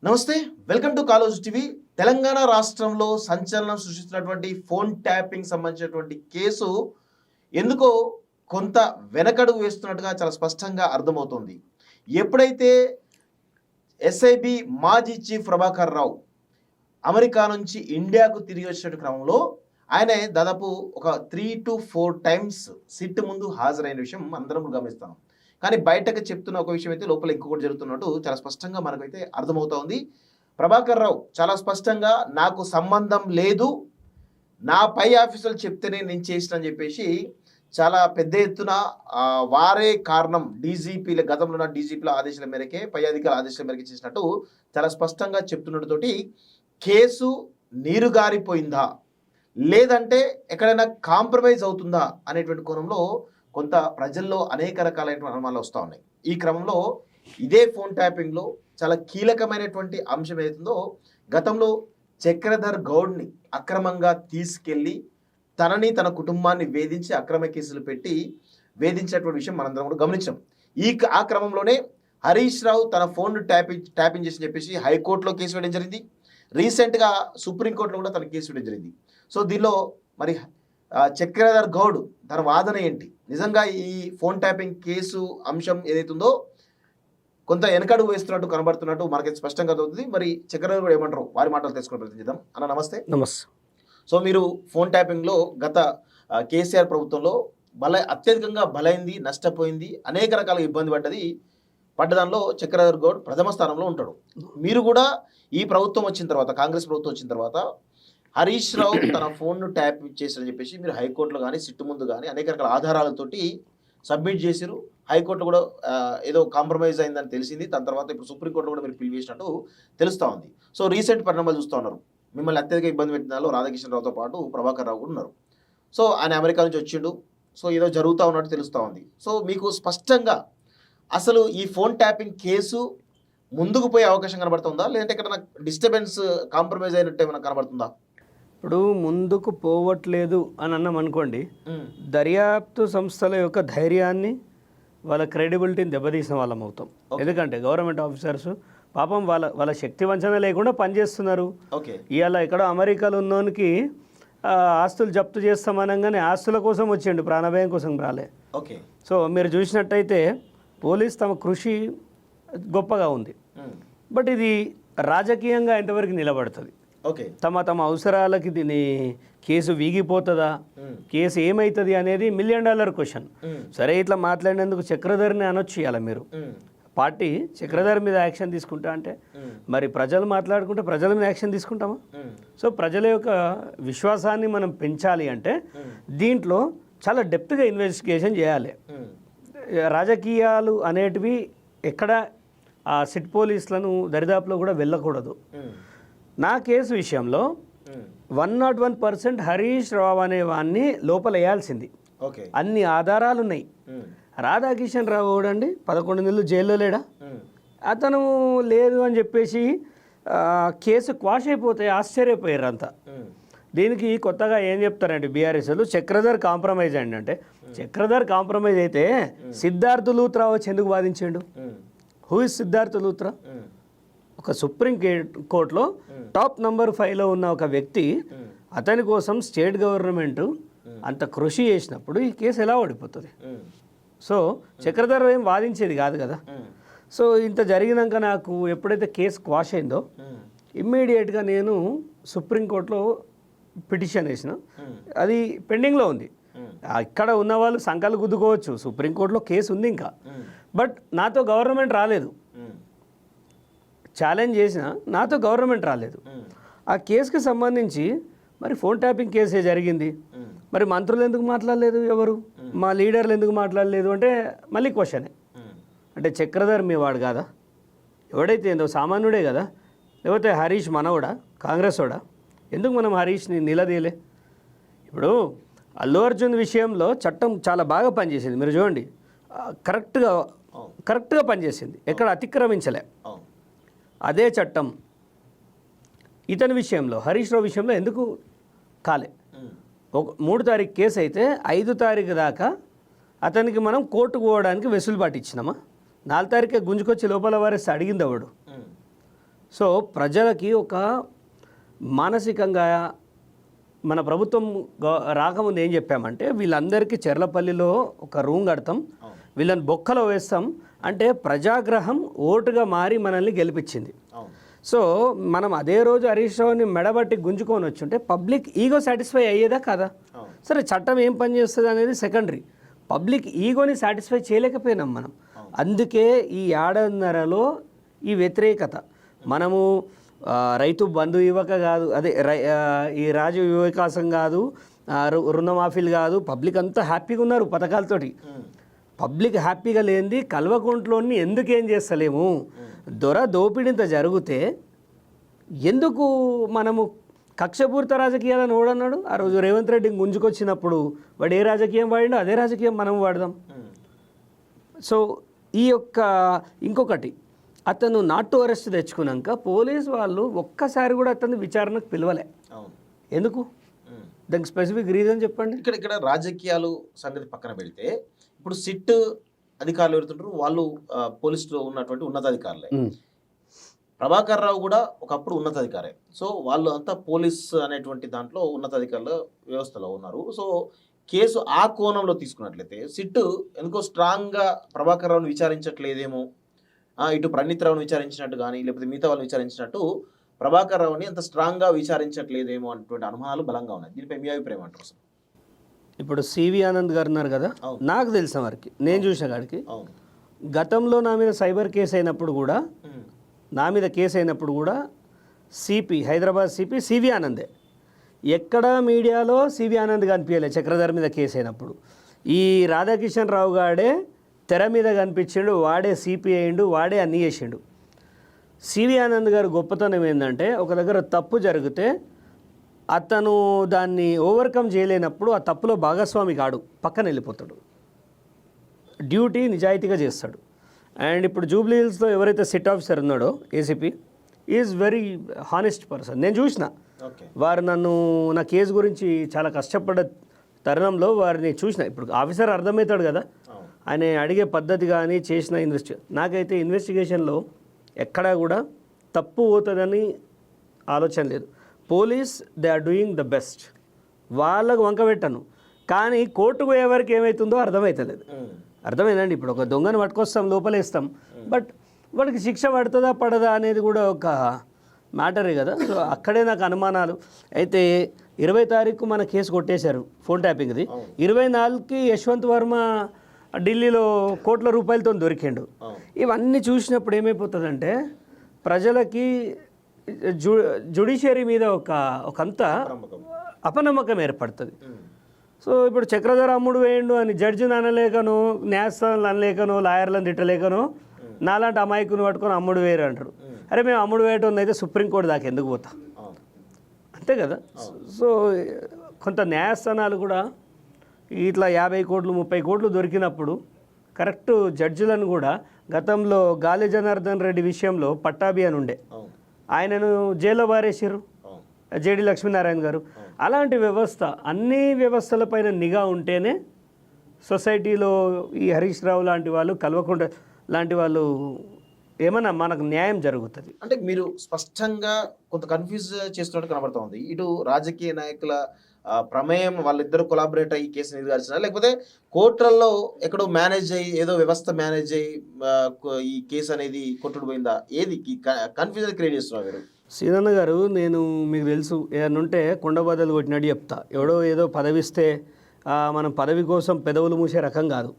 నమస్తే, welcome to కాలోజ్ TV. Telangana రాష్ట్రంలో సంచలనం సృష్టిస్తున్నటువంటి ఫోన్ ట్యాపింగ్ సంబంధించినటువంటి కేసు ఎందుకో కొంత వెనకడుగు వేస్తున్నట్టుగా చాలా స్పష్టంగా అర్థమవుతోంది. ఎప్పుడైతే ఎస్ఐబి మాజీ చీఫ్ ప్రభాకర్ రావు అమెరికా నుంచి ఇండియాకు తిరిగి వచ్చిన క్రమంలో ఆయన దాదాపు ఒక 3 to 4 టైమ్స్ సిట్ ముందు హాజరైన విషయం అందరం గమనిస్తాం. కానీ బయటకు చెప్తున్న ఒక విషయం అయితే లోపల ఇంకొకటి జరుగుతున్నట్టు చాలా స్పష్టంగా మనకైతే అర్థమవుతోంది. ప్రభాకర్ రావు చాలా స్పష్టంగా నాకు సంబంధం లేదు, నా పై ఆఫీసులు చెప్తేనే నేను చేసిన అని చెప్పేసి చాలా పెద్ద ఎత్తున వారే కారణం, డీజీపీల గతంలో ఉన్న డీజీపీల ఆదేశాల మేరకే, పై అధికారుల ఆదేశాల మేరకే చేసినట్టు చాలా స్పష్టంగా చెప్తున్నట్టుతోటి కేసు నీరుగారిపోయిందా లేదంటే ఎక్కడైనా కాంప్రమైజ్ అవుతుందా అనేటువంటి కోణంలో కొంత ప్రజల్లో అనేక రకాలైనటువంటి అనుమానాలు వస్తూ ఉన్నాయి. ఈ క్రమంలో ఇదే ఫోన్ ట్యాపింగ్లో చాలా కీలకమైనటువంటి అంశం ఏదైతుందో, గతంలో చక్రధర్ గౌడ్ని అక్రమంగా తీసుకెళ్ళి తనని తన కుటుంబాన్ని వేధించి అక్రమ కేసులు పెట్టి వేధించినటువంటి విషయం మనందరం కూడా గమనించాం. ఆ క్రమంలోనే హరీష్ రావు తన ఫోన్ ట్యాపింగ్ చేసి చెప్పేసి హైకోర్టులో కేసు వేయడం జరిగింది. రీసెంట్గా సుప్రీంకోర్టులో కూడా తన కేసు వేయడం జరిగింది. సో దీనిలో మరి చక్రధర్ గౌడ్ తన వాదన ఏంటి, నిజంగా ఈ ఫోన్ ట్యాపింగ్ కేసు అంశం ఏదైతుందో కొంత వెనకడుగు వేస్తున్నట్టు కనబడుతున్నట్టు మనకి స్పష్టంగా అవుతుంది. మరి చక్రధర్ గౌడ్ ఏమంటారు, వారి మాటలు తెలుసుకునే ప్రయత్నం చేద్దాం. అన్న నమస్తే. నమస్తే. సో మీరు ఫోన్ ట్యాపింగ్లో గత కేసీఆర్ ప్రభుత్వంలో అత్యధికంగా బలైంది, నష్టపోయింది, అనేక రకాల ఇబ్బంది పడ్డదానిలో చక్రధర్ గౌడ్ ప్రథమ స్థానంలో ఉంటాడు. మీరు కూడా ఈ ప్రభుత్వం వచ్చిన తర్వాత, కాంగ్రెస్ ప్రభుత్వం వచ్చిన తర్వాత హరీష్ రావు తన ఫోన్ను ట్యాప్ చేశారని చెప్పేసి మీరు హైకోర్టులో కానీ సిట్టు ముందు కానీ అనేక రకాల ఆధారాలతోటి సబ్మిట్ చేశారు. హైకోర్టు కూడా ఏదో కాంప్రమైజ్ అయిందని తెలిసింది. దాని తర్వాత ఇప్పుడు సుప్రీంకోర్టులో కూడా మీరు పిల్ చేసినట్టు తెలుస్తూ ఉంది. సో రీసెంట్ పరిణామాలు చూస్తూ ఉన్నారు. మిమ్మల్ని అత్యధిక ఇబ్బంది పెట్టిన దానిలో రాధాకిషన్ రావుతో పాటు ప్రభాకర్ రావు కూడా ఉన్నారు. సో ఆయన అమెరికా నుంచి వచ్చిండు. సో ఏదో జరుగుతూ ఉన్నట్టు తెలుస్తూ ఉంది. సో మీకు స్పష్టంగా అసలు ఈ ఫోన్ ట్యాపింగ్ కేసు ముందుకు పోయే అవకాశం కనబడుతుందా, లేదంటే ఎక్కడైనా డిస్టర్బెన్స్, కాంప్రమైజ్ అయినట్టు ఏమైనా కనబడుతుందా? ఇప్పుడు ముందుకు పోవట్లేదు అని అన్నాం అనుకోండి, దర్యాప్తు సంస్థల యొక్క ధైర్యాన్ని, వాళ్ళ క్రెడిబిలిటీని దెబ్బతీసిన వాళ్ళం అవుతాం. ఎందుకంటే గవర్నమెంట్ ఆఫీసర్స్ పాపం వాళ్ళ శక్తి వంచన లేకుండా పనిచేస్తున్నారు. ఇవాళ ఎక్కడో అమెరికాలో ఉన్నోనికి ఆస్తులు జప్తు చేస్తామనగానే ఆస్తుల కోసం వచ్చిండు, ప్రాణభయం కోసం రాలే. సో మీరు చూసినట్టయితే పోలీస్ తమ కృషి గొప్పగా ఉంది. బట్ ఇది రాజకీయంగా ఎంతవరకు నిలబడుతుంది, తమ అవసరాలకి దీని కేసు వీగిపోతుందా, కేసు ఏమవుతుంది అనేది $1 మిలియన్ క్వశ్చన్. సరే ఇట్లా మాట్లాడినందుకు చక్రధర్ని అనొచ్చు ఇవాళ మీరు, పార్టీ చక్రధర్ మీద యాక్షన్ తీసుకుంటా అంటే మరి ప్రజలు మాట్లాడుకుంటే ప్రజల మీద యాక్షన్ తీసుకుంటామా? సో ప్రజల యొక్క విశ్వాసాన్ని మనం పెంచాలి అంటే దీంట్లో చాలా డెప్త్గా ఇన్వెస్టిగేషన్ చేయాలి. రాజకీయాలు అనేటివి ఎక్కడ ఆ సిట్ పోలీసులను దరిదాపులో కూడా వెళ్ళకూడదు. నా కేసు విషయంలో 101% హరీష్ రావు అనే వాడిని లోపల వేయాల్సింది. అన్ని ఆధారాలు ఉన్నాయి. రాధాకిషన్ రావు అండి 11 నెలలు జైల్లో లేడా? అతను లేదు అని చెప్పేసి కేసు క్వాష్ అయిపోతే ఆశ్చర్యపోయారు అంతా. దీనికి కొత్తగా ఏం చెప్తారంటే బీఆర్ఎస్లు చక్రధర్ కాంప్రమైజ్ అండి అంటే, చక్రధర్ కాంప్రమైజ్ అయితే సిద్ధార్థ్ లూత్రా వచ్చి ఎందుకు వాదించాడు? Who is Siddharth Luthra? ఒక సుప్రీం కోర్టులో టాప్ నంబర్ 5లో ఉన్న ఒక వ్యక్తి, అతని కోసం స్టేట్ గవర్నమెంట్ అంత కృషి చేసినప్పుడు ఈ కేసు ఎలా ఓడిపోతుంది? సో చక్రధర్ ఏం వాదించేది కాదు కదా. సో ఇంత జరిగినాక నాకు ఎప్పుడైతే కేసు క్వాష్ అయిందో ఇమ్మీడియట్గా నేను సుప్రీంకోర్టులో పిటిషన్ వేసిన, అది పెండింగ్లో ఉంది. ఇక్కడ ఉన్న వాళ్ళు సంకలు గుద్దుకోవచ్చు, సుప్రీంకోర్టులో కేసు ఉంది ఇంకా. బట్ నాతో గవర్నమెంట్ రాలేదు, ఛాలెంజ్ చేసిన నాతో గవర్నమెంట్ రాలేదు. ఆ కేసుకి సంబంధించి మరి ఫోన్ ట్యాపింగ్ కేసే జరిగింది, మరి మంత్రులు ఎందుకు మాట్లాడలేదు, ఎవరు మా లీడర్లు ఎందుకు మాట్లాడలేదు అంటే మళ్ళీ క్వశ్చనే. అంటే చక్రధర్ మీ వాడు కాదా? ఎవడైతే ఏందో సామాన్యుడే కదా, లేకపోతే హరీష్ మనవడా, కాంగ్రెస్ వాడా? ఎందుకు మనం హరీష్ని నిలదీయలే? ఇప్పుడు అల్లు అర్జున్ విషయంలో చట్టం చాలా బాగా పనిచేసింది. మీరు చూడండి, కరెక్ట్గా పనిచేసింది, ఎక్కడ అతిక్రమించలే. అదే చట్టం ఇతని విషయంలో, హరీష్ రావు విషయంలో ఎందుకు కాలే? 3 తారీఖు కేసు అయితే 5 తారీఖు దాకా అతనికి మనం కోర్టుకు పోవడానికి వెసులుబాటు ఇచ్చినామా? 4 తారీఖే గుంజుకొచ్చి లోపల వారేసి అడిగింది ఎవడు? సో ప్రజలకి ఒక మానసికంగా మన ప్రభుత్వం రాకముందు ఏం చెప్పామంటే వీళ్ళందరికీ చెర్లపల్లిలో ఒక రూమ్ కడతాం, వీళ్ళని బొక్కలో వేస్తాం అంటే ప్రజాగ్రహం ఓటుగా మారి మనల్ని గెలిపించింది. సో మనం అదే రోజు హరీష్ రావుని మెడబట్టి గుంజుకొని వచ్చుంటే పబ్లిక్ ఈగో సాటిస్ఫై అయ్యేదా కదా. సరే చట్టం ఏం పని చేస్తుంది అనేది సెకండరీ, పబ్లిక్ ఈగోని సాటిస్ఫై చేయలేకపోయినాం మనం. అందుకే ఈ ఏడాదిన్నరలో ఈ వ్యతిరేకత మనము రైతు బంధు ఇవ్వక కాదు, అదే ఈ రాజు వికాసం కాదు, రుణమాఫీలు కాదు, పబ్లిక్ అంతా హ్యాపీగా ఉన్నారు పథకాలతోటి. పబ్లిక్ హ్యాపీగా లేనిది కల్వకుంట్లోని ఎందుకు ఏం చేస్తలేము, దొర దోపిడింత జరిగితే ఎందుకు మనము కక్షపూరిత రాజకీయాలను ఓడన్నాడు. ఆ రోజు రేవంత్ రెడ్డి గుంజుకొచ్చినప్పుడు వాడు ఏ రాజకీయం వాడిండో అదే రాజకీయం మనం వాడదాం. సో ఈ యొక్క ఇంకొకటి, అతను నాట్ టు అరెస్ట్ తెచ్చుకున్నాక పోలీస్ వాళ్ళు ఒక్కసారి కూడా అతన్ని విచారణకు పిలవలే. ఎందుకు? దానికి స్పెసిఫిక్ రీజన్ చెప్పండి. ఇక్కడ రాజకీయాలు సంగతి పక్కన పెడితే ఇప్పుడు సిట్ అధికారులు ఎవరుతుంటారు వాళ్ళు పోలీసులో ఉన్నటువంటి ఉన్నతాధికారులే. ప్రభాకర్ రావు కూడా ఒకప్పుడు ఉన్నతాధికారే. సో వాళ్ళు అంతా పోలీస్ అనేటువంటి దాంట్లో ఉన్నతాధికారుల వ్యవస్థలో ఉన్నారు. సో కేసు ఆ కోణంలో తీసుకున్నట్లయితే సిట్ ఎందుకో స్ట్రాంగ్గా ప్రభాకర్ రావుని విచారించట్లేదేమో, ఇటు ప్రణీత్ రావుని విచారించినట్టు కానీ లేకపోతే మిగతా వాళ్ళని విచారించినట్టు ప్రభాకర్ రావుని అంత స్ట్రాంగ్గా విచారించట్లేదేమో అనేటువంటి అనుమానాలు బలంగా ఉన్నాయి. దీనిపై మీ అభిప్రాయం అంటారు అసలు? ఇప్పుడు సివి ఆనంద్ గారు ఉన్నారు కదా, నాకు తెలిసిన వారికి నేను చూసిన కాడికి గతంలో నా మీద సైబర్ కేసు అయినప్పుడు కూడా సిపి హైదరాబాద్ సిపి సివి ఆనందే. ఎక్కడ మీడియాలో సివి ఆనంద్ కనిపించలే. చక్రధర్ మీద కేసు అయినప్పుడు ఈ రాధాకిషన్ రావు గాడే తెర మీద కనిపించిండు, వాడే సిపి అయిండు, వాడే అన్నీ చేసిండు. సివి ఆనంద్ గారు గొప్పతనం ఏంటంటే ఒక దగ్గర తప్పు జరిగితే అతను దాన్ని ఓవర్కమ్ చేయలేనప్పుడు ఆ తప్పులో భాగస్వామి కాడు, పక్కన వెళ్ళిపోతాడు, డ్యూటీ నిజాయితీగా చేస్తాడు. అండ్ ఇప్పుడు జూబ్లీ హిల్స్లో ఎవరైతే సిట్ ఆఫీసర్ ఉన్నాడో ACP is very honest person. నేను చూసిన వారు నా కేసు గురించి చాలా కష్టపడ్డ తరుణంలో వారిని చూసిన. ఇప్పుడు ఆఫీసర్ అర్థమవుతాడు కదా, ఆయన అడిగే పద్ధతి కానీ చేసిన నాకైతే ఇన్వెస్టిగేషన్లో ఎక్కడా కూడా తప్పు పోతుందని ఆలోచన లేదు. Police they are doing the best, వాళ్ళకు వంక పెట్టను. కానీ కోర్టుకు పోయేవారికి ఏమవుతుందో అర్థమవుతలేదు. అర్థమైందండి. ఇప్పుడు ఒక దొంగను పట్టుకొస్తాం, లోపలేస్తాం, బట్ వాడికి శిక్ష పడుతుందా పడదా అనేది కూడా ఒక మ్యాటరే కదా. సో అక్కడే నాకు అనుమానాలు. అయితే 20 తారీఖు మన కేసు కొట్టేశారు ఫోన్ ట్యాపింగ్ది. 24కి యశ్వంత్ వర్మ ఢిల్లీలో కోట్ల రూపాయలతో దొరికిండు. ఇవన్నీ చూసినప్పుడు ఏమైపోతుందంటే ప్రజలకి జ్యుడిషియరీ మీద ఒకంత అపనమ్మకం ఏర్పడుతుంది. సో ఇప్పుడు చక్రధర్ అమ్ముడు వేయండు అని జడ్జిని అనలేకను, న్యాయస్థానాలు అనలేకను, లాయర్లను తిట్టలేకను నాలాంటి అమాయకుని పట్టుకొని అమ్ముడు వేయరు అంటారు. అరే మేము అమ్ముడు వేయటం అయితే సుప్రీంకోర్టు దాకా ఎందుకు పోతా, అంతే కదా. సో కొంత న్యాయస్థానాలు కూడా ఇట్లా 50 కోట్లు 30 కోట్లు దొరికినప్పుడు కరెక్ట్ జడ్జిలను కూడా, గతంలో గాలి జనార్దన్ రెడ్డి విషయంలో పట్టాభి అని ఉండే, ఆయనను జైల్లో పారేసారు జేడి లక్ష్మీనారాయణ గారు. అలాంటి వ్యవస్థ, అన్ని వ్యవస్థలపైన నిఘా ఉంటేనే సొసైటీలో ఈ హరీష్ రావు లాంటి వాళ్ళు, కల్వకుంట్ల లాంటి వాళ్ళు ఏమన్నా మనకు న్యాయం జరుగుతుంది. అంటే మీరు స్పష్టంగా కొంత కన్ఫ్యూజ్ చేస్తున్నట్టు కనబడుతోంది. ఇటు రాజకీయ నాయకుల ప్రమేయం, వాళ్ళిద్దరు కొలాబరేట్ అయ్యి కేసు నిర్ధారించిన, లేకపోతే కోర్టులలో ఎక్కడో మేనేజ్ అయ్యి ఏదో వ్యవస్థ మేనేజ్ అయ్యి ఈ కేసు అనేది కొట్టుడు పోయిందా, ఏది కన్ఫ్యూజన్ క్రియేట్ చేస్తున్నారు మీరు? సీనన్న గారు, నేను మీకు తెలుసు ఏదన్నా ఉంటే కొండబద్దలు కొట్టినట్టు చెప్తా. ఎవడో ఏదో పదవిస్తే మనం పదవి కోసం పెదవులు మూసే రకం కాదు.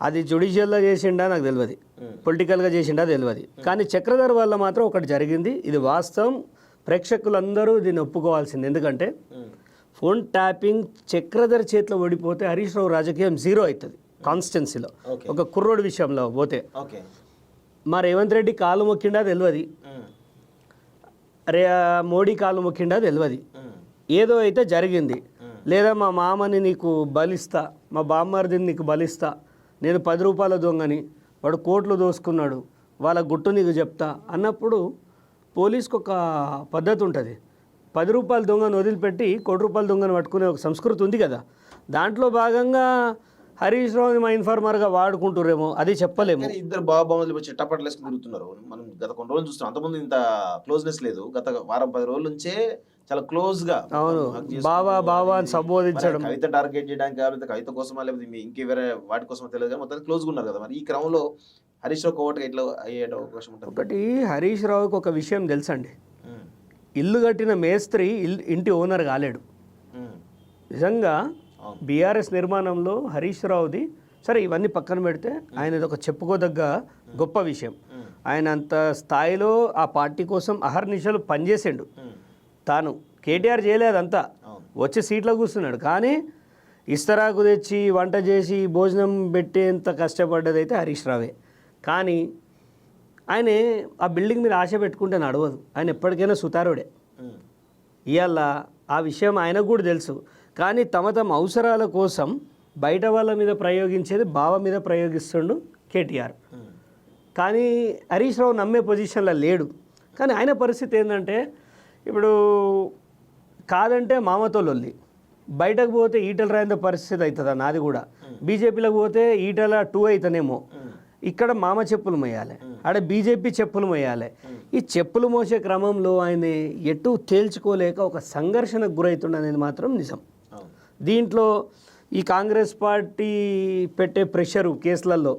అది జ్యుడిషియల్లో చేసిండా నాకు తెలియదు, పొలిటికల్గా చేసిండా తెలియదు. కానీ చక్రధర్ వల్ల మాత్రం ఒకటి జరిగింది, ఇది వాస్తవం. ప్రేక్షకులందరూ దీన్ని ఒప్పుకోవాల్సింది. ఎందుకంటే ఫోన్ ట్యాపింగ్ చక్రధర్ చేతిలో ఓడిపోతే హరీష్ రావు రాజకీయం జీరో అవుతుంది కాన్స్టిట్యున్సీలో. ఒక కుర్రోడి విషయంలో పోతే మా రేవంత్ రెడ్డి కాలు మొక్కిండా తెలియదు, మోడీ కాలు మొక్కిండా తెలియదు, ఏదో అయితే జరిగింది. లేదా మా మామని నీకు బలిస్తా, మా బామ్మర్దిని నీకు బలిస్తా, నేను 10 రూపాయల దొంగని, వాడు కోట్లు దోసుకున్నాడు, వాళ్ళ గుట్టు నీకు చెప్తా అన్నప్పుడు పోలీస్కి ఒక పద్ధతి ఉంటుంది. 10 రూపాయల దొంగను వదిలిపెట్టి 1 కోటి రూపాయల దొంగను పట్టుకునే ఒక సంస్కృతి ఉంది కదా. దాంట్లో భాగంగా హరీష్ రావుని మా ఇన్ఫార్మర్గా వాడుకుంటురేమో అది చెప్పలేము. కానీ ఇద్దరు బాబామ్మలు వచ్చి టప్పట్లు వేసుకుని తిరుగుతున్నారు. మనం గత కొన్ని రోజులు చూస్తున్నాం. అంతకుముందు ఇంత క్లోజ్నెస్ లేదు. గత వారం 10 రోజుల నుంచే చాలా క్లోజ్ గా అవును, బావా బావా అని సంబోధించడం. కవిత టార్గెట్ చేయడానికి లేకపోతే కవిత కోసమా లేకపోతే ఇంకే వేరే వాటి కోసమో తెలియదు కానీ మొత్తం క్లోజ్ గా ఉన్నారు కదా. మరి ఈ క్రమంలో హరీష్ రావు కోవటం ఇట్లా అయ్యే అవకాశం ఉంటుంది. ఒకటి, హరీష్ రావుకి ఒక విషయం తెలుసండి, ఇల్లు కట్టిన మేస్త్రి ఇంటి ఓనర్ కాలేడు. నిజంగా బీఆర్ఎస్ నిర్మాణంలో హరీష్ రావుది, సరే ఇవన్నీ పక్కన పెడితే ఆయనది ఒక చెప్పుకోదగ్గ గొప్ప విషయం. ఆయన అంత స్థాయిలో ఆ పార్టీ కోసం అహర్నిశలు పనిచేసిండు. తాను కేటీఆర్ చేయలేదంతా, వచ్చి సీట్లో కూర్చున్నాడు. కానీ ఇస్తరాకు తెచ్చి వంట చేసి భోజనం పెట్టేంత కష్టపడ్డది అయితే హరీష్ రావే. కానీ ఆయన ఆ బిల్డింగ్ మీద ఆశ పెట్టుకుంటే నడవదు. ఆయన ఎప్పటికైనా సుతారుడే. ఇవాళ ఆ విషయం ఆయనకు కూడా తెలుసు. కానీ తమ అవసరాల కోసం బయట వాళ్ళ మీద ప్రయోగించేది బావ మీద ప్రయోగిస్తుండు కేటీఆర్. కానీ హరీష్ రావు నమ్మే పొజిషన్లో లేడు. కానీ ఆయన పరిస్థితి ఏంటంటే, ఇప్పుడు కాదంటే మామతో లొల్లి, బయటకు పోతే ఈటల రాయంత పరిస్థితి అవుతుందా నాది కూడా. బీజేపీలోకి పోతే ఈటల 2 అవుతానేమో. ఇక్కడ మామ చెప్పులు మోయాలి, ఆడ బీజేపీ చెప్పులు మోయాలి. ఈ చెప్పులు మోసే క్రమంలో ఆయన ఎటు తేల్చుకోలేక ఒక సంఘర్షణకు గురవుతుండ అనేది మాత్రం నిజం. దీంట్లో ఈ కాంగ్రెస్ పార్టీ పెట్టే ప్రెషరు కేసులలో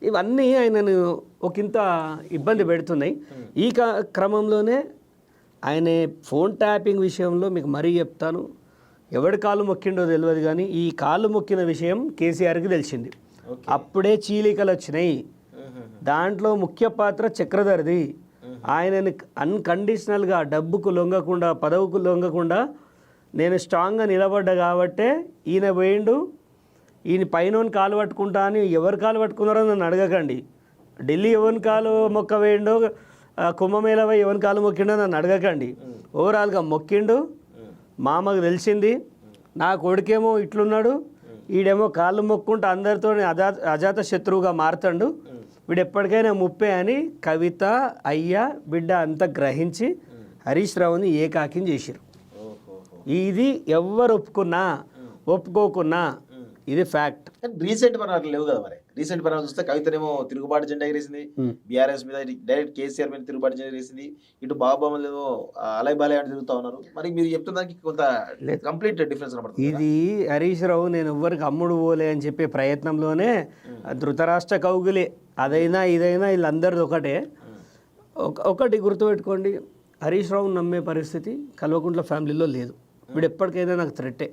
ఇవన్నీ ఆయనను ఒకంత ఇబ్బంది పెడుతున్నాయి. ఈ క్రమంలోనే ఆయన ఫోన్ ట్యాపింగ్ విషయంలో మీకు మరీ చెప్తాను, ఎవడి కాలు మొక్కిండో తెలియదు కానీ ఈ కాలు మొక్కిన విషయం కేసీఆర్కి తెలిసింది. అప్పుడే చీలికలు వచ్చినాయి. దాంట్లో ముఖ్య పాత్ర చక్రధర్ది. ఆయనని అన్కండిషనల్గా డబ్బుకు లొంగకుండా, పదవుకు లొంగకుండా నేను స్ట్రాంగ్గా నిలబడ్డా కాబట్టే ఈయన పోయిండు. ఈయన పైన కాలు పట్టుకుంటా అని ఎవరు కాలు పట్టుకున్నారో నన్ను అడగకండి. ఢిల్లీ ఎవరి కాలు మొక్క వేయండో, కుంభమేళపై ఎవరి కాలు మొక్కిండో నన్ను అడగకండి. ఓవరాల్గా మొక్కిండు. మామకు తెలిసింది, నా కొడుకేమో ఇట్లున్నాడు, వీడేమో కాళ్ళు మొక్కుంటూ అందరితో అజాత శత్రువుగా మారుతాడు, వీడు ఎప్పటికైనా ముప్పే అని కవిత, అయ్య, బిడ్డ అంతా గ్రహించి హరీష్ రావుని ఏకాకిని చేసిరు. ఇది ఎవరు ఒప్పుకున్నా ఒప్పుకోకున్నా ఇది ఫ్యాక్ట్. రీసెంట్ పరిణామాలు లేవు కదా. మరి రీసెంట్ పరిణామాలు చూస్తే కవితనేమో తిరుగుబాటు జెండా ఎగరేసింది, బీఆర్ఎస్ మీద డైరెక్ట్ కేసీఆర్ మీద తిరుగుబాటు జెండా ఎగరేసింది, ఇటు బాబామ్మలు ఏమో అలై బాలే అని తిరుగుతా ఉన్నారు. మరి మీరు చెప్తున్న కొంత కంప్లీట్ డిఫరెన్స్ కనబడుతుంది. ఇది హరీష్ రావు నేను ఎవ్వరికి అమ్ముడు పోలే అని చెప్పే ప్రయత్నంలోనే ధృతరాష్ట్ర కౌగులే, అదైనా ఇదైనా వీళ్ళందరిది ఒకటే. ఒకటి గుర్తుపెట్టుకోండి, హరీష్ రావు నమ్మే పరిస్థితి కల్వకుంట్ల ఫ్యామిలీలో లేదు. వీడు ఎప్పటికైనా నాకు థ్రెట్టే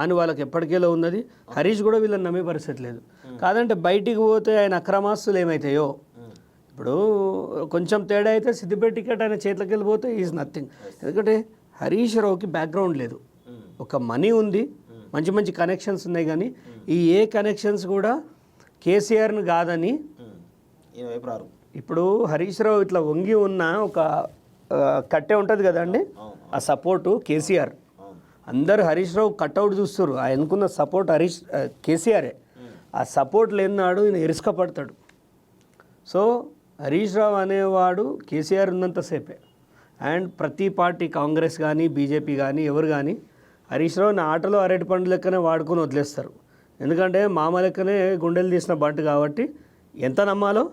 అని వాళ్ళకి ఎప్పటికేలో ఉన్నది. హరీష్ కూడా వీళ్ళని నమ్మే పరిస్థితి లేదు. కాదంటే బయటికి పోతే ఆయన అక్రమాస్తులు ఏమవుతాయో, ఇప్పుడు కొంచెం తేడా అయితే సిద్దిపేట టికెట్ ఆయన చేతికి వెళ్ళిపోతే ఈజ్ నథింగ్. ఎందుకంటే హరీష్ రావుకి బ్యాక్గ్రౌండ్ లేదు, ఒక మనీ ఉంది, మంచి మంచి కనెక్షన్స్ ఉన్నాయి. కానీ ఈ ఏ కనెక్షన్స్ కూడా కేసీఆర్ని కాదని. ఇప్పుడు హరీష్ రావు ఇట్లా వంగి ఉన్న ఒక కట్టె ఉంటుంది కదండి, ఆ సపోర్టు కేసీఆర్. అందరు హరీష్ రావు కట్అవుట్ చూస్తారు, ఆయనకున్న సపోర్ట్ కేసీఆరే. ఆ సపోర్ట్ లేనినాడు ఈయన ఇరుసుకపడతాడు. సో హరీష్ రావు అనేవాడు కేసీఆర్ ఉన్నంతసేపే. అండ్ ప్రతి పార్టీ, కాంగ్రెస్ కానీ బీజేపీ కానీ ఎవరు కానీ హరీష్ రావుని ఆటలో అరటి పండు లెక్కనే వాడుకొని వదిలేస్తారు. ఎందుకంటే మామ లెక్కనే గుండెలు తీసిన బంటు కాబట్టి ఎంత నమ్మాలో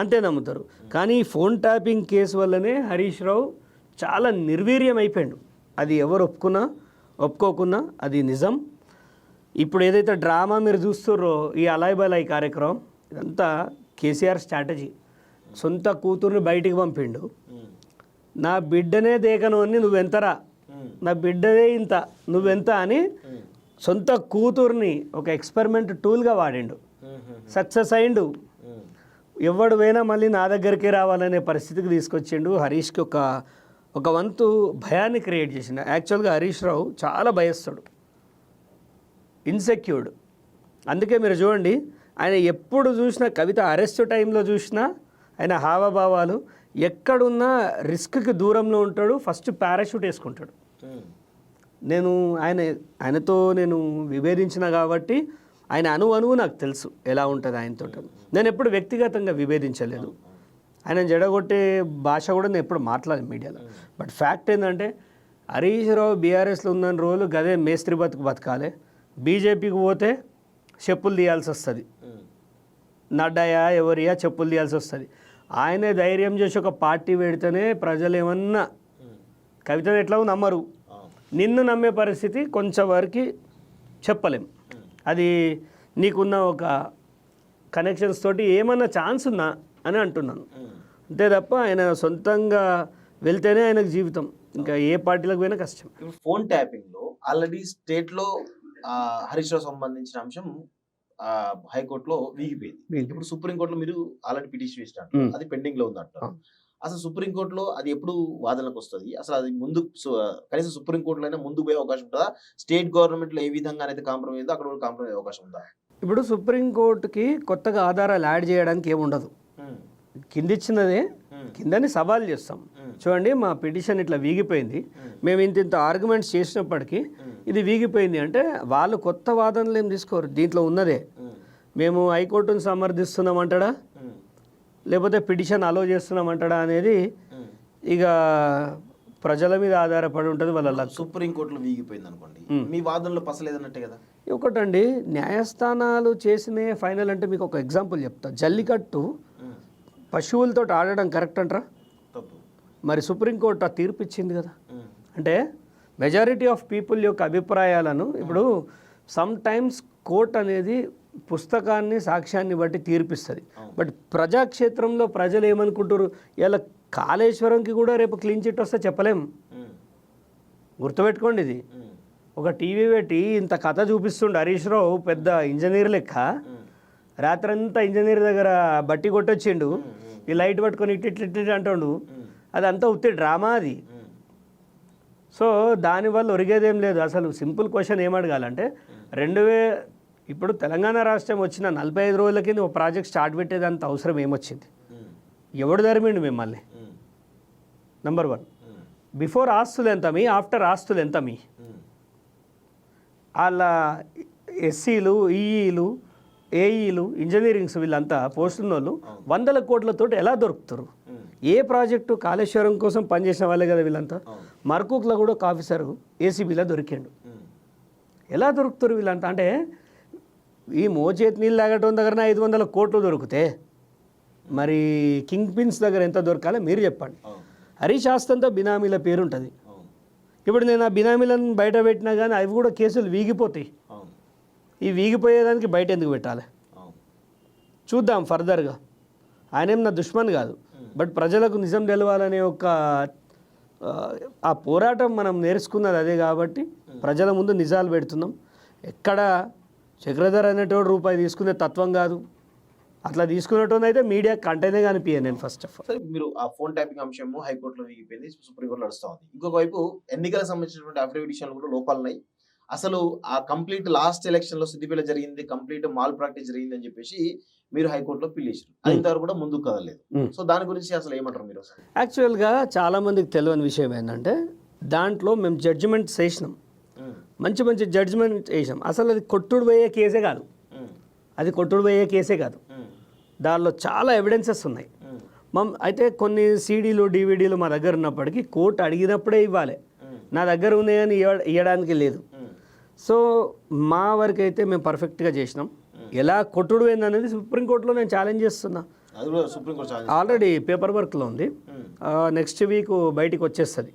అంతే నమ్ముతారు. కానీ ఫోన్ ట్యాపింగ్ కేసు వల్లనే హరీష్ రావు చాలా నిర్వీర్యం అయిపోయాడు. అది ఎవరు ఒప్పుకోకున్నా అది నిజం. ఇప్పుడు ఏదైతే డ్రామా మీరు చూస్తుర్రో, ఈ అలాయ్ బలాయ్ కార్యక్రమం, ఇదంతా కేసీఆర్ స్ట్రాటజీ. సొంత కూతుర్ని బయటికి పంపిండు. నా బిడ్డనే దేకను అని నువ్వెంతరా, నా బిడ్డదే ఇంత నువ్వెంత అని సొంత కూతుర్ని ఒక ఎక్స్పెరిమెంట్ టూల్గా వాడిండు. సక్సెస్ అయిండు. ఎవడు పోయినా మళ్ళీ నా దగ్గరికే రావాలనే పరిస్థితికి తీసుకొచ్చిండు. హరీష్కి ఒక వంతు భయాన్ని క్రియేట్ చేసిండు. యాక్చువల్గా హరీష్ రావు చాలా భయస్తాడు, ఇన్సెక్యూర్డ్. అందుకే మీరు చూడండి, ఆయన ఎప్పుడు చూసినా, కవిత అరెస్ట్ టైంలో చూసినా ఆయన హావభావాలు, ఎక్కడున్నా రిస్క్కి దూరంలో ఉంటాడు. ఫస్ట్ పారాషూట్ వేసుకుంటాడు. ఆయనతో నేను విభేదించిన కాబట్టి ఆయన అణువు నాకు తెలుసు ఎలా ఉంటుంది ఆయనతో. నేను ఎప్పుడు వ్యక్తిగతంగా విభేదించలేదు. ఆయన జడగొట్టే భాష కూడా నేను ఎప్పుడు మాట్లాడలేదు మీడియాలో. బట్ ఫ్యాక్ట్ ఏంటంటే హరీష్ రావు బీఆర్ఎస్లో ఉన్న రోజులు గదే మేస్త్రి బతుకాలి. బీజేపీకి పోతే చెప్పులు తీయాల్సి వస్తుంది, నడ్డాయా ఎవరియా చెప్పులు తీయాల్సి వస్తుంది. ఆయనే ధైర్యం చేసి ఒక పార్టీ పెడితేనే ప్రజలు ఏమన్నా కవితను ఎట్లా నమ్మరు. నిన్ను నమ్మే పరిస్థితి కొంచెం వరకు చెప్పలేం. అది నీకున్న ఒక కనెక్షన్స్ తోటి ఏమన్నా ఛాన్స్ ఉందా అని అంటున్నాను. అంతే తప్ప ఆయన సొంతంగా వెళ్తేనే ఆయనకు జీవితం, ఇంకా ఏ పార్టీలకు పోయినా కష్టం. ఇప్పుడు ఫోన్ ట్యాపింగ్ లో ఆల్రెడీ స్టేట్ లో హరీష్ రావు సంబంధించిన అంశం హైకోర్టులో వీగిపోయింది. ఇప్పుడు సుప్రీంకోర్టులో మీరు ఆల్రెడీ పిటిషన్ వేసినట్టు అది పెండింగ్ లో ఉందంటారు. అసలు సుప్రీంకోర్టులో అది ఎప్పుడు వాదనకు వస్తుంది? అసలు అది ముందు కనీసం సుప్రీంకోర్టులో అయినా ముందుకు పోయే అవకాశం ఉంటుందా? స్టేట్ గవర్నమెంట్ లో ఏ విధంగా అనేది కాంప్రమైజ్ అయిందో అక్కడ కూడా కాంప్రమైజ్ అయ్యే అవకాశం ఉందా? ఇప్పుడు సుప్రీంకోర్టుకి కొత్తగా ఆధారాలు యాడ్ చేయడానికి ఏముండదు. కింద ఇచ్చినదే కిందని సవాల్ చేస్తాం. చూడండి, మా పిటిషన్ ఇట్లా వీగిపోయింది, మేము ఇంత ఆర్గ్యుమెంట్స్ చేసినప్పటికీ ఇది వీగిపోయింది అంటే వాళ్ళు కొత్త వాదనలు ఏం తీసుకోరు. దీంట్లో ఉన్నదే మేము హైకోర్టును సమర్థిస్తున్నాం అంటాడా, లేకపోతే పిటిషన్ అలో చేస్తున్నాం అంటాడా అనేది ఇక ప్రజల మీద ఆధారపడి ఉంటుంది వాళ్ళ. సుప్రీంకోర్టులో వీగిపోయింది అనుకోండి, మీ వాదనలో పసలేదన్నట్టే కదా. ఒకటండి, న్యాయస్థానాలు చేసిన ఫైనల్ అంటే మీకు ఒక ఎగ్జాంపుల్ చెప్తా. జల్లికట్టు పశువులతో ఆడడం కరెక్ట్ అంటారా? మరి సుప్రీంకోర్టు ఆ తీర్పు ఇచ్చింది కదా. అంటే మెజారిటీ ఆఫ్ పీపుల్ యొక్క అభిప్రాయాలను ఇప్పుడు సమ్ టైమ్స్ కోర్ట్ అనేది పుస్తకాన్ని సాక్ష్యాన్ని బట్టి తీర్పిస్తుంది. బట్ ప్రజాక్షేత్రంలో ప్రజలు ఏమనుకుంటారు, ఇలా కాళేశ్వరంకి కూడా రేపు క్లీన్ చిట్ వస్తే చెప్పలేం. గుర్తుపెట్టుకోండి, ఇది ఒక టీవీ పెట్టి ఇంత కథ చూపిస్తుండే హరీష్ రావు, పెద్ద ఇంజనీర్ లెక్క రాత్రంతా ఇంజనీర్ దగ్గర బట్టి కొట్టొచ్చిండు, ఈ లైట్ పట్టుకొని ఇట్టి అంటుండు. అదంతా ఉత్తి డ్రామా అది. సో దానివల్ల ఒరిగేదేం లేదు. అసలు సింపుల్ క్వశ్చన్ ఏమడగాలంటే, ఇప్పుడు తెలంగాణ రాష్ట్రం వచ్చిన 45 రోజుల కింద ఒక ప్రాజెక్ట్ స్టార్ట్ పెట్టేదంత అవసరం ఏమొచ్చింది? ఎవడు ధర్మిండు మిమ్మల్ని? నంబర్ 1. బిఫోర్ ఆస్తులు ఎంత మీ, ఆఫ్టర్ ఆస్తులు ఎంత మీ? వాళ్ళ ఎస్సీలు, ఈఈలు, ఏఈలు, ఇంజనీరింగ్స్ వీళ్ళంతా పోస్టున్న వాళ్ళు 100 కోట్లతో ఎలా దొరుకుతారు? ఏ ప్రాజెక్టు కాళేశ్వరం కోసం పనిచేసిన వాళ్ళే కదా వీళ్ళంతా. మర్కూక్లో కూడా ఒక ఆఫీసరు ఏసీబీలో దొరికిండు. ఎలా దొరుకుతారు వీళ్ళంతా? అంటే ఈ మోచేతి నీళ్ళు తాగటం దగ్గర 500 కోట్లు దొరికితే మరి కింగ్ పిన్స్ దగ్గర ఎంత దొరకాలో మీరు చెప్పండి. హరీష్ ఆస్తంతో బినామీల పేరు ఉంటుంది. ఇప్పుడు నేను ఆ బినామీలను బయట పెట్టినా కానీ అవి కూడా కేసులు వీగిపోతాయి. ఈ వీగిపోయేదానికి బయట ఎందుకు పెట్టాలి? చూద్దాం ఫర్దర్గా. ఆయనేం నా దుష్మన్ కాదు, బట్ ప్రజలకు నిజం తెలవాలనే ఒక ఆ పోరాటం మనం నేర్చుకున్నది అదే కాబట్టి ప్రజల ముందు నిజాలు పెడుతున్నాం. ఎక్కడ చక్రధర్ అనేటోడు రూపాయి తీసుకునే తత్వం కాదు. అట్లా తీసుకున్నట్టు అయితే మీడియా కంటైనే కనిపించాను నేను ఫస్ట్ ఆఫ్ ఆల్. మీరు ఆ ఫోన్ ట్యాపింగ్ అంశం హైకోర్టులో వీగిపోయింది, సుప్రీంకోర్టులో నడుస్తూ ఉంది. ఇంకొక వైపు ఎన్నికలకు సంబంధించినటువంటి అఫిడవిట్ విషయాలు కూడా లోపాలు ఉన్నాయి. అసలు ఆ కంప్లీట్ లాస్ట్ ఎలక్షన్ లో సిద్దిపేట జరిగింది, కంప్లీట్ మాల్ ప్రాక్టీస్ జరిగింది అని చెప్పేసి మీరు హైకోర్టులో పిల్ చేశారు. అది ఇంతవరకు కూడా ముందుకు కదలేదు. సో దాని గురించి అసలు ఏమంటారు మీరు? యాక్చువల్గా చాలా మందికి తెలియని విషయం ఏంటంటే, దాంట్లో మేము జడ్జిమెంట్ చేసినాం, మంచి మంచి జడ్జిమెంట్ చేసాం. అసలు అది కొట్టుడు పోయే కేసే కాదు, అది కొట్టుడు పోయే కేసే కాదు. దానిలో చాలా ఎవిడెన్సెస్ ఉన్నాయి. అయితే కొన్ని సీడీలు, డివిడీలు మా దగ్గర ఉన్నప్పటికీ కోర్టు అడిగినప్పుడే ఇవ్వాలి. నా దగ్గర ఉన్నాయని ఇవ్వడానికి లేదు. సో మా వరకు అయితే మేము పర్ఫెక్ట్గా చేసినాం. ఎలా కొట్టుడు ఏందనేది సుప్రీంకోర్టులో నేను ఛాలెంజ్ చేస్తున్నా. ఆల్రెడీ పేపర్ వర్క్లో ఉంది, నెక్స్ట్ వీక్ బయటికి వచ్చేస్తుంది.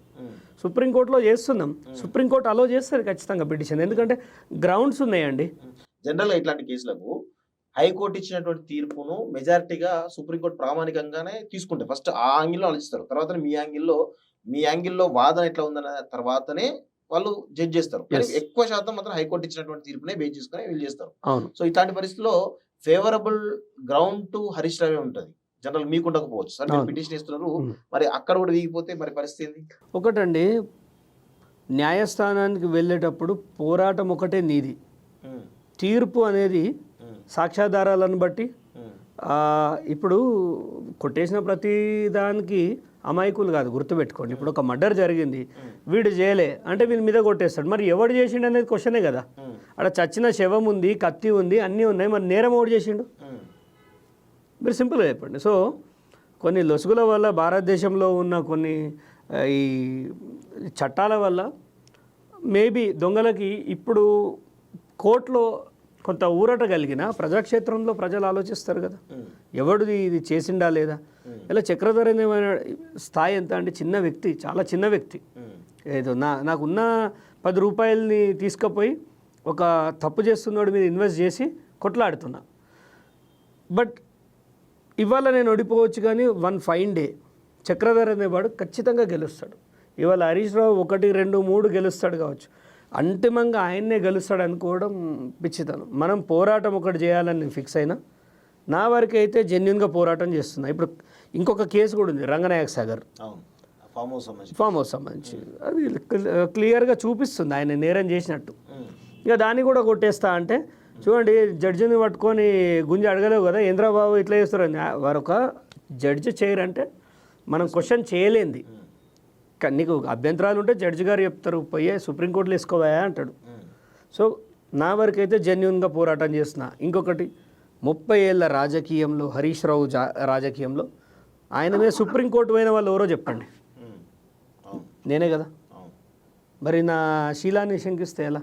సుప్రీంకోర్టులో చేస్తున్నాం. సుప్రీంకోర్టు అలో చేస్తుంది ఖచ్చితంగా పిటిషన్, ఎందుకంటే గ్రౌండ్స్ ఉన్నాయండి. జనరల్గా ఇట్లాంటి కేసులకు హైకోర్టు ఇచ్చినటువంటి తీర్పును మెజారిటీగా సుప్రీంకోర్టు ప్రామాణికంగానే తీసుకుంటే ఫస్ట్ ఆ యాంగిల్లో ఆలోచిస్తారు. తర్వాత మీ యాంగిల్లో వాదన ఎట్లా ఉందన్న తర్వాతనే వాళ్ళు జడ్జ్ చేస్తారు. ఎక్కువ శాతం మాత్రం హైకోర్టు ఇచ్చినటువంటి తీర్పునే బేస్ చేసుకుని వీళ్ళు చేస్తారు. సో ఇట్లాంటి పరిస్థితుల్లో ఫేవరబుల్ గ్రౌండ్ టు హరీష్ రావే ఉంటుంది. జనరల్ మీకు ఉండకపోవచ్చు. సరే మీరు పిటిషన్ ఇస్తున్నారు, మరి అక్కడ కూడా వీగిపోతే మరి పరిస్థితి ఏంది? ఒకటండి, న్యాయస్థానానికి వెళ్ళేటప్పుడు పోరాటం ఒకటే నీది. తీర్పు అనేది సాక్ష్యాధారాలను బట్టి. ఇప్పుడు కొట్టేసిన ప్రతి దానికి అమాయకులు కాదు, గుర్తుపెట్టుకోండి. ఇప్పుడు ఒక మర్డర్ జరిగింది, వీడు చేయలే అంటే వీళ్ళ మీద కొట్టేస్తాడు. మరి ఎవడు చేసిండు అనేది క్వశ్చనే కదా. అక్కడ చచ్చిన శవం ఉంది, కత్తి ఉంది, అన్నీ ఉన్నాయి, మరి నేరం ఎవడు చేసిండు? మీరు సింపుల్గా చెప్పండి. సో కొన్ని లొసుగుల వల్ల భారతదేశంలో ఉన్న కొన్ని ఈ చట్టాల వల్ల మేబీ దొంగలకి ఇప్పుడు కోర్టులో కొంత ఊరట కలిగిన ప్రజాక్షేత్రంలో ప్రజలు ఆలోచిస్తారు కదా, ఎవడు ఇది చేసిండా లేదా. ఇలా చక్రధర్ అనే స్థాయి ఎంత అంటే చిన్న వ్యక్తి, చాలా చిన్న వ్యక్తి. ఏదో నాకున్న 10 రూపాయలని తీసుకుపోయి ఒక తప్పు చేస్తున్నాడు మీద ఇన్వెస్ట్ చేసి కొట్లాడుతున్నా. బట్ ఇవాళ నేను ఓడిపోవచ్చు, కానీ వన్ ఫైన్ డే చక్రధర్ అనేవాడు ఖచ్చితంగా గెలుస్తాడు. ఇవాళ హరీష్ రావు 1, 2, 3 గెలుస్తాడు కావచ్చు, అంతిమంగా ఆయన్నే గెలుస్తాడు అనుకోవడం పిచ్చితనం. మనం పోరాటం ఒకటి చేయాలని నేను ఫిక్స్ అయినా. నా వరకు అయితే జెన్యున్గా పోరాటం చేస్తున్నా. ఇప్పుడు ఇంకొక కేసు కూడా ఉంది, రంగనాయక్ సాగర్ ఫామ్ హౌస్ సంబంధించి. అది క్లియర్గా చూపిస్తుంది ఆయన నేరం చేసినట్టు. ఇక దాన్ని కూడా కొట్టేస్తా అంటే చూడండి, జడ్జిని పట్టుకొని గుంజి అడగలేవు కదా, ఇంద్రబాబు ఇట్లా చేస్తారు అని. వారు ఒక జడ్జి చేయరంటే మనం క్వశ్చన్ చేయలేంది. నీకు అభ్యంతరాలు ఉంటే జడ్జి గారు చెప్తారు, పోయే సుప్రీంకోర్టులో వేసుకోవా అంటాడు. సో నా వరకు అయితే జెన్యున్గా పోరాటం చేస్తున్నా. ఇంకొకటి 30 ఏళ్ళ రాజకీయంలో, హరీష్ రావు రాజకీయంలో ఆయన మీద సుప్రీంకోర్టు పోయిన వాళ్ళు ఎవరో చెప్పండి. నేనే కదా. మరి నా శీలాన్ని శంకిస్తే ఎలా?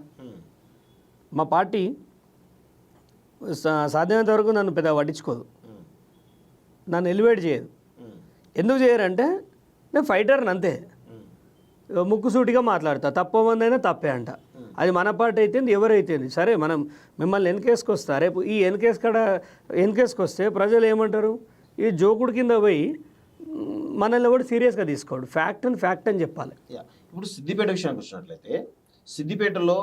మా పార్టీ సాధ్యమైనంత వరకు నన్ను పెద్దగా పట్టించుకోదు, నన్ను ఎలివేట్ చేయదు. ఎందుకు చేయరంటే నేను ఫైటర్ని అంతే, ముక్కుసూటిగా మాట్లాడతా. తప్పమందైనా తప్పే అంట. అది మన పార్టీ అయితే ఎవరైతే సరే, మనం మిమ్మల్ని వెనకేసుకొస్తా. రేపు ఈ వెనకేసుకొస్తే ప్రజలు ఏమంటారు, ఈ జోకుడు కింద పోయి మనల్ని కూడా సీరియస్గా తీసుకోడు. ఫ్యాక్ట్ అని చెప్పాలి. ఇప్పుడు సిద్దిపేట విషయానికి వచ్చినట్లయితే, సిద్దిపేటలో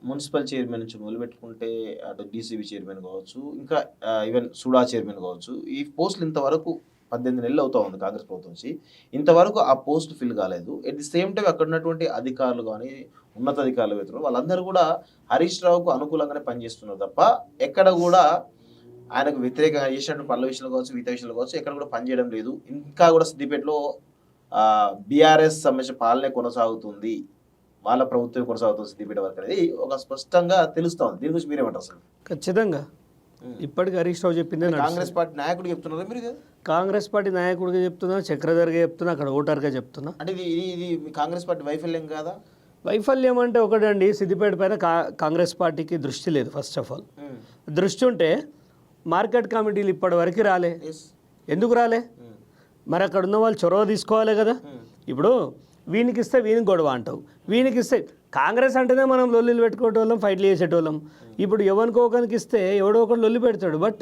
మున్సిపల్ చైర్మన్ నుంచి మొదలుపెట్టుకుంటే అటు డీసీబీ చైర్మన్ కావచ్చు, ఇంకా ఈవెన్ సూడా చైర్మన్ కావచ్చు, ఈ పోస్టులు ఇంతవరకు 18 నెలలు అవుతా ఉంది కాంగ్రెస్ ప్రభుత్వం నుంచి, ఇంతవరకు ఆ పోస్ట్ ఫిల్ కాలేదు. ఎట్ ది సేమ్ టైం అక్కడ ఉన్నటువంటి అధికారులు కానీ ఉన్నతాధికారులు వేతున్నారు వాళ్ళందరూ కూడా హరీష్ రావుకు అనుకూలంగానే పనిచేస్తున్నారు తప్ప ఎక్కడ కూడా ఆయనకు వ్యతిరేకంగా చేసినటువంటి పనుల విషయంలో కావచ్చు, మిగతా విషయంలో కావచ్చు, ఎక్కడ కూడా పనిచేయడం లేదు. ఇంకా కూడా సిద్దిపేటలో బీఆర్ఎస్ సంబంధించిన పాలనే కొనసాగుతుంది, వాళ్ళ ప్రభుత్వం కొనసాగుతుంది సిద్దిపేట వరకు అనేది ఒక స్పష్టంగా తెలుస్తోంది. దీని గురించి మీరేమంటారు అసలు? ఖచ్చితంగా ఇప్పటికి హరీష్ రావు చెప్పిందే కాంగ్రెస్ పార్టీ నాయకుడు చెప్తున్నారు మీరు? కాంగ్రెస్ పార్టీ నాయకుడిగా చెప్తున్నా, చక్రధర్గా చెప్తున్నా, అక్కడ ఓటర్గా చెప్తున్నా. అంటే ఇది కాంగ్రెస్ పార్టీ వైఫల్యం కాదా? వైఫల్యం అంటే ఒకటండి, సిద్దిపేట పైన కాంగ్రెస్ పార్టీకి దృష్టి లేదు. ఫస్ట్ ఆఫ్ ఆల్ దృష్టి ఉంటే మార్కెట్ కమిటీలు ఇప్పటి వరకు రాలే. ఎందుకు రాలే? మరి అక్కడ ఉన్న వాళ్ళు చొరవ తీసుకోవాలి కదా. ఇప్పుడు వీనికి ఇస్తే వీనికి గొడవ అంటావు, వీనికి ఇస్తే కాంగ్రెస్ అంటేనే మనం లొల్లిలు పెట్టుకోవటోళ్ళం, ఫైట్లు చేసేటోళ్ళం. ఇప్పుడు ఎవరికో ఒకరికి ఇస్తే ఎవడో ఒకరు లొల్లి పెడతాడు. బట్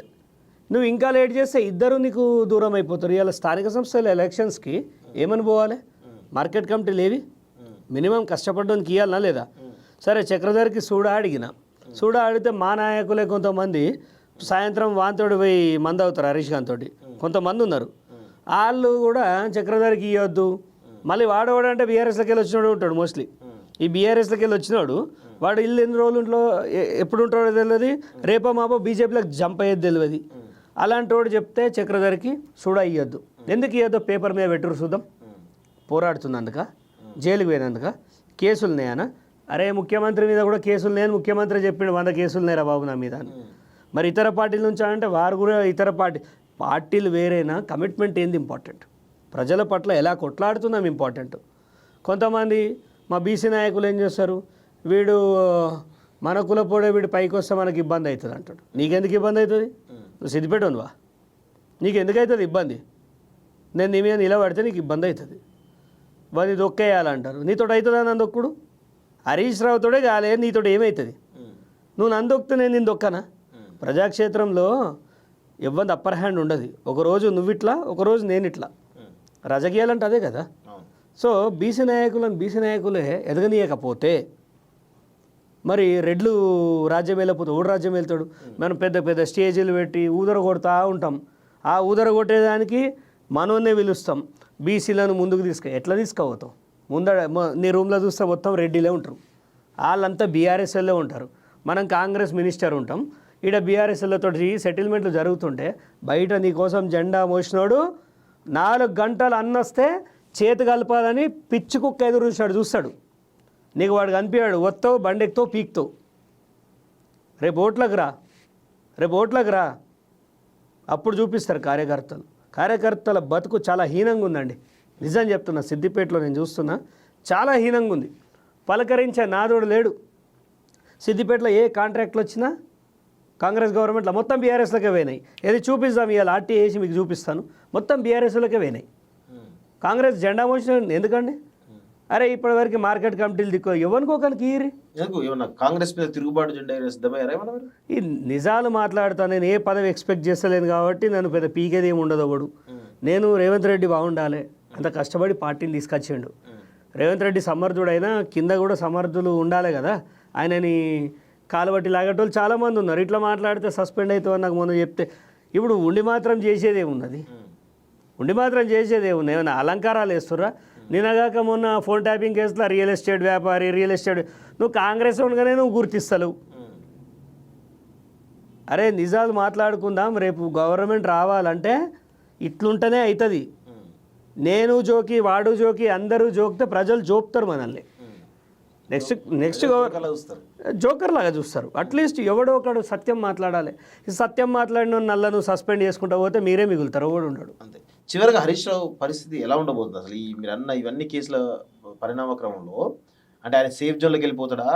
నువ్వు ఇంకా లేట్ చేస్తే ఇద్దరు నీకు దూరం అయిపోతారు. ఇవాళ స్థానిక సంస్థల ఎలక్షన్స్కి ఏమని పోవాలి? మార్కెట్ కమిటీలు ఏవి? మినిమం కష్టపడడానికి ఇవ్వాలనా లేదా? సరే, చక్రధర్కి సూడా అడిగితే మా నాయకులే కొంతమంది సాయంత్రం వాంతోడు పోయి మంది అవుతారు హరీష్ ఖాన్ తోటి. కొంతమంది ఉన్నారు, వాళ్ళు కూడా చక్రధర్కి ఇవ్వద్దు. మళ్ళీ వాడవాడంటే బీఆర్ఎస్లోకి వెళ్ళి వచ్చినోడు ఉంటాడు. మోస్ట్లీ ఈ బీఆర్ఎస్లోకి వెళ్ళి వచ్చినోడు వాడు ఇల్లు ఎన్ని రోజులు ఎప్పుడు ఉంటాడో తెలియదు, రేపో మాపో బీజేపీలోకి జంప్ అయ్యేది తెలియదు. అలాంటి వాడు చెప్తే చక్రధర్కి సూడా ఇవ్వద్దు. ఎందుకు ఇవ్వద్దు? పేపర్ మీద పెట్టురు చూద్దాం. పోరాడుతున్నందుక, జైలుకి పోయినందుక, కేసులు ఉన్నాయనా? అరే ముఖ్యమంత్రి మీద కూడా కేసులు లేని ముఖ్యమంత్రి చెప్పిండు 100 కేసులు లేరా బాబు నా మీద అని. మరి ఇతర పార్టీల నుంచి అంటే వారు కూడా ఇతర పార్టీలు వేరైనా కమిట్మెంట్ ఏంది ఇంపార్టెంట్, ప్రజల పట్ల ఎలా కొట్లాడుతున్నాం ఇంపార్టెంట్. కొంతమంది మా బీసీ నాయకులు ఏం చేస్తారు, వీడు మన కులపోడే వీడు పైకి వస్తే మనకి ఇబ్బంది అవుతుంది అంటాడు. నీకెందుకు ఇబ్బంది అవుతుంది? నువ్వు సిద్దిపేటనువా? నీకు ఎందుకు అవుతుంది ఇబ్బంది? నేను నీ మీద నిలబడితే నీకు ఇబ్బంది అవుతుంది, వాడిని దొక్కేయాలంటారు. నీతో అవుతుందా నన్ను దొక్కుడు? హరీష్ రావుతోడే కాలే, నీతో ఏమవుతుంది? నువ్వు నన్ను దొక్కితే నేను నిన్ను దొక్కనా? ప్రజాక్షేత్రంలో ఇవ్వంది అప్పర్ హ్యాండ్ ఉండదు. ఒకరోజు నువ్వు ఇట్లా, ఒకరోజు నేను ఇట్లా. రాజకీయాలంటే అదే కదా. సో బీసీ నాయకులే ఎదగనీయకపోతే మరి రెడ్లు రాజ్యం వెళ్ళకపోతే ఓడి రాజ్యం వెళ్తాడు. మనం పెద్ద పెద్ద స్టేజీలు పెట్టి ఊదర కొడుతూ ఉంటాం. ఆ ఊదర కొట్టేదానికి మనోన్నే పిలుస్తాం. బీసీలను ముందుకు ఎట్లా తీసుకుపోతాం? నీ రూమ్లో చూస్తే మొత్తం రెడ్డిలే ఉంటారు, వాళ్ళంతా బీఆర్ఎస్ఎల్లో ఉంటారు. మనం కాంగ్రెస్ మినిస్టర్ ఉంటాం. ఈడ బీఆర్ఎస్ఎల్తో సెటిల్మెంట్లు జరుగుతుంటే బయట నీకోసం జెండా మోసినోడు 4 గంటలు అన్నొస్తే చేతి కలపాలని పిచ్చి కుక్క ఎదురు చూస్తాడు. నీకు వాడు కనిపించాడు, వస్తావు బండి ఎక్కుతావు పీక్తావు. రేపు ఓట్లకు రా అప్పుడు చూపిస్తారు కార్యకర్తల బతుకు చాలా హీనంగా ఉందండి. నిజం చెప్తున్నా, సిద్దిపేటలో నేను చూస్తున్నా చాలా హీనంగా ఉంది. పలకరించే నాదోడు లేడు. సిద్దిపేటలో ఏ కాంట్రాక్ట్లు వచ్చినా కాంగ్రెస్ గవర్నమెంట్లో మొత్తం బీఆర్ఎస్లకే పోయినాయి. ఏది చూపిస్తాం ఇవాళ ఆర్టీ వేసి మీకు చూపిస్తాను, మొత్తం బీఆర్ఎస్లకే పోయినాయి. కాంగ్రెస్ జెండా మోసిన ఎందుకండి? అరే ఇప్పటివరకు మార్కెట్ కమిటీలు దిక్కు ఎవరికొకరికి ఈరి ఏమన్నా కాంగ్రెస్ మీద తిరుగుబాటు జెండా ఎగరేద్దామా ఏమన్నా మీరు? ఈ నిజాలు మాట్లాడుతాను. నేను ఏ పదవి ఎక్స్పెక్ట్ చేస్తలేను కాబట్టి నన్ను పెద్ద పీకేది ఏమి ఉండదు ఒకడు. నేను రేవంత్ రెడ్డి బాగుండాలి, అంత కష్టపడి పార్టీని తీసుకొచ్చిండు. రేవంత్ రెడ్డి సమర్థుడైనా కింద కూడా సమర్థులు ఉండాలి కదా. ఆయనని కాలుబట్టి లాగేటోళ్ళు చాలామంది ఉన్నారు. ఇట్లా మాట్లాడితే సస్పెండ్ అవుతామని నాకు మొన్న చెప్తే, ఇప్పుడు ఉండి మాత్రం చేసేది ఏమున్నది? ఉండి మాత్రం చేసేది ఏముంది? ఏమైనా అలంకారాలు వేస్తుర్రా? నిన్నగాక మొన్న ఫోన్ ట్యాపింగ్ కేసులో రియల్ ఎస్టేట్ వ్యాపారి, రియల్ ఎస్టేట్ నువ్వు కాంగ్రెస్ ఉండగానే నువ్వు గుర్తిస్తలేవు. అరే నిజాలు మాట్లాడుకుందాం. రేపు గవర్నమెంట్ రావాలంటే ఇట్లుంటేనే అవుతుంది. నేను జోకి వాడు జోకి అందరూ జోకితే ప్రజలు జోపుతారు మనల్ని. నెక్స్ట్ జోకర్ లాగా చూస్తారు. అట్లీస్ట్ ఎవడో ఒకడు సత్యం మాట్లాడాలి. ఈ సత్యం మాట్లాడిన నల్లను సస్పెండ్ చేసుకుంటా పోతే మీరే మిగులుతారు, ఎవడు ఉండడు. అంతే. చివరిగా హరీష్ రావు పరిస్థితి ఎలా ఉండబోతుంది అసలు? మీరు అన్న ఇవన్నీ కేసుల పరిణామ క్రమంలో అంటే ఆయన సేఫ్ జోన్లోకి వెళ్ళిపోతాడా,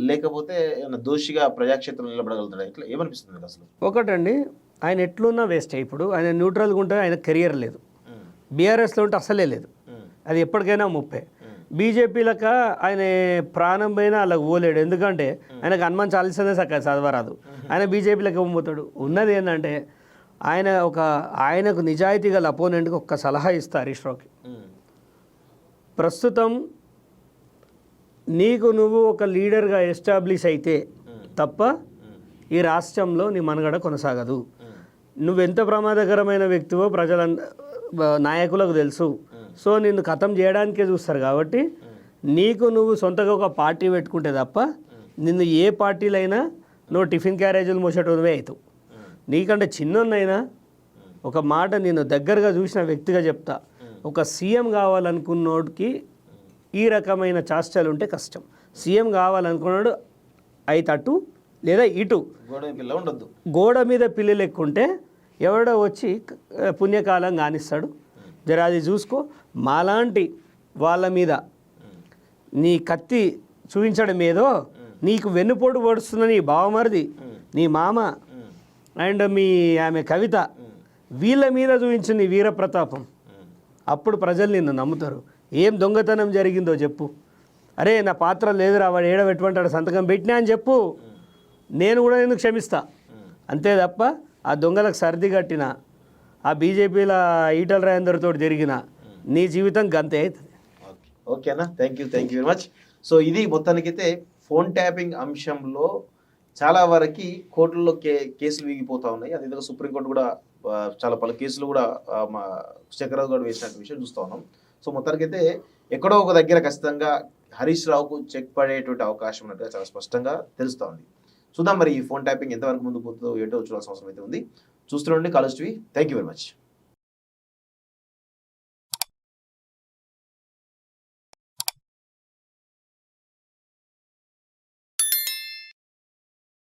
లేకపోతే ఏమైనా దోషిగా ప్రజాక్షేత్రంలో నిలబడగలుగుతాడా? ఇట్లా ఏమనిపిస్తుంది మీకు అసలు? ఒకటండి, ఆయన ఎట్లున్నా వేస్ట్. ఇప్పుడు ఆయన న్యూట్రల్గా ఉంటే ఆయన కెరియర్ లేదు. బీఆర్ఎస్లో ఉంటే అసలే లేదు. అది ఎప్పటికైనా ముప్పే. బీజేపీలక ఆయన ప్రాణం పైన అలాగ పోలేడు. ఎందుకంటే ఆయనకు హనుమాన్ చాలీసానే చదవరాదు. ఆయన బీజేపీలకు ఇవ్వబోతాడు. ఉన్నది ఏంటంటే ఆయనకు నిజాయితీ గల అపోనెంట్కి ఒక్క సలహా ఇస్తా హరీష్ రావుకి. ప్రస్తుతం నీకు నువ్వు ఒక లీడర్గా ఎస్టాబ్లిష్ అయితే తప్ప ఈ రాష్ట్రంలో నీ మనుగడ కొనసాగదు. నువ్వెంత ప్రమాదకరమైన వ్యక్తివో నాయకులకు తెలుసు. సో నిన్ను ఖతం చేయడానికే చూస్తారు. కాబట్టి నీకు నువ్వు సొంతగా ఒక పార్టీ పెట్టుకుంటే తప్ప నిన్ను ఏ పార్టీలైనా నువ్వు టిఫిన్ క్యారేజీలు మోసేటోనివే అవుతావు. నీకంటే చిన్నోన్నైనా ఒక మాట నేను దగ్గరగా చూసిన వ్యక్తిగా చెప్తా, ఒక సీఎం కావాలనుకున్నోడికి ఈ రకమైన చాష్టాలు ఉంటే కష్టం. సీఎం కావాలనుకున్నాడు అయితే అటు లేదా ఇటు, గోడ మీద పిల్లలు ఎక్కుంటే ఎవడో వచ్చి పుణ్యకాలం కానిస్తాడు. జర అది చూసుకో. మాలాంటి వాళ్ళ మీద నీ కత్తి చూపించడం ఏదో, నీకు వెన్నుపోటు పడుతున్న నీ బావమరిది, నీ మామ అండ్ ఆమె కవిత, వీళ్ళ మీద చూపించిన నీ వీరప్రతాపం, అప్పుడు ప్రజలు నిన్ను నమ్ముతారు. ఏం దొంగతనం జరిగిందో చెప్పు. అరే నా పాత్ర లేదురా, వాడు ఏడబెట్టుకుంటాడు సంతకం పెట్టినా అని చెప్పు. నేను కూడా ఎందుకు క్షమిస్తా. అంతే తప్ప ఆ దొంగలకు సర్ది కట్టిన ఆ బీజేపీల ఈటల రాజేందర్తో జరిగిన నీ జీవితం గంతే అవుతుంది. ఓకేనా? Thank you very much. So ఇది మొత్తానికైతే ఫోన్ ట్యాపింగ్ అంశంలో చాలా వరకు కోర్టుల్లో కేసులు వీగిపోతూ ఉన్నాయి. అదేవిధంగా సుప్రీంకోర్టు కూడా చాలా పలు కేసులు కూడా మా శేఖరరావు గారు వేసిన విషయం చూస్తూ ఉన్నాం. సో మొత్తానికైతే ఎక్కడో ఒక దగ్గర ఖచ్చితంగా హరీష్ రావుకు చెక్ పడేటువంటి అవకాశం ఉన్నట్టుగా చాలా స్పష్టంగా తెలుస్తూ ఉంది. చూద్దాం మరి ఈ ఫోన్ ట్యాపింగ్ ఎంతవరకు ముందు పోతుందో ఏంటో చూడాల్సిన అవసరం అయితే ఉంది. చూస్తూనే college TV. Thank you very much.